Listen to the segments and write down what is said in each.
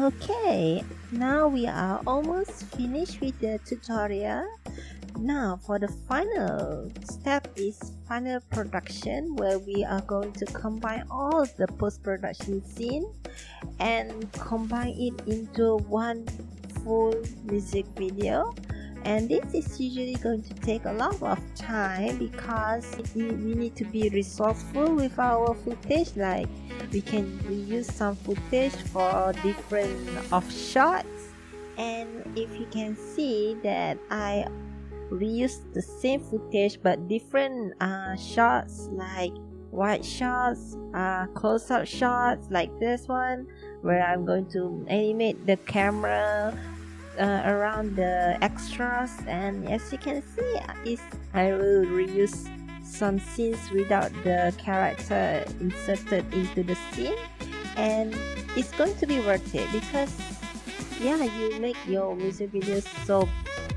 Okay, now we are almost finished with the tutorial. Now for the final step is final production, where we are going to combine all the post-production scene and combine it into one full music video. And this is usually going to take a lot of time because we need to be resourceful with our footage. Like we can reuse some footage for different shots, and if you can see that I reuse the same footage but different shots, like wide shots, close-up shots like this one, where I'm going to animate the camera around the extras. And as you can see, I will reuse some scenes without the character inserted into the scene, and it's going to be worth it because yeah, you make your music videos so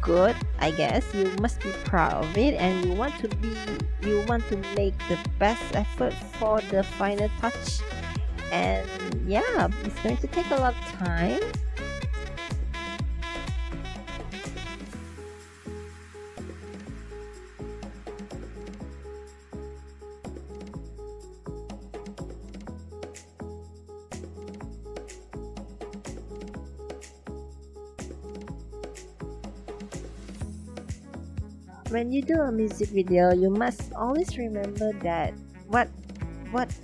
good. I guess you must be proud of it, and you want to make the best effort for the final touch. And yeah, it's going to take a lot of time. When you do a music video, you must always remember that what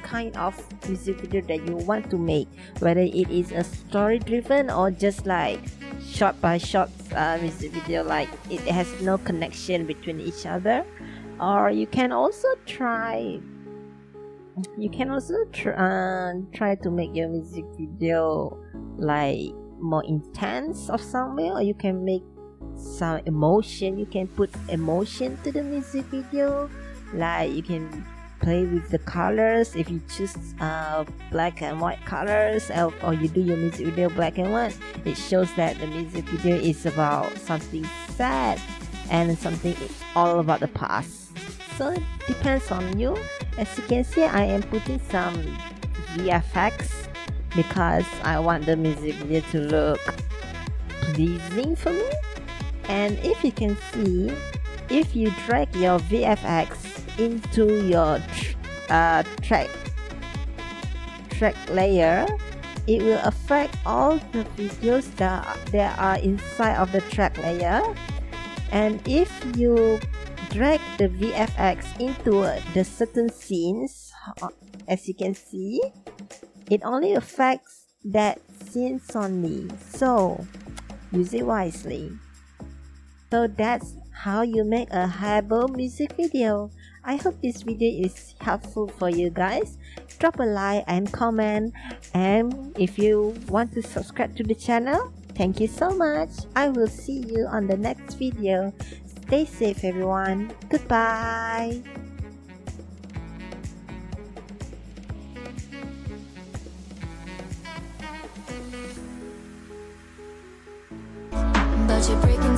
kind of music video that you want to make, whether it is a story driven or just like shot by shot music video, like it has no connection between each other. Or you can also try to make your music video like more intense or somewhere, or you can make some emotion. You can put emotion to the music video, like you can play with the colors. If you choose black and white colors, or you do your music video black and white, it shows that the music video is about something sad and something all about the past. So it depends on you. As you can see, I am putting some VFX because I want the music video to look pleasing for me. And if you can see, if you drag your VFX into your track layer, it will affect all the videos that are inside of the track layer. And if you drag the VFX into the certain scenes, as you can see, it only affects that scenes only. So use it wisely. So that's how you make a Habbo music video. I hope this video is helpful for you guys. Drop a like and comment, and if you want to subscribe to the channel, thank you so much. I will see you on the next video. Stay safe everyone. Goodbye. But you're breaking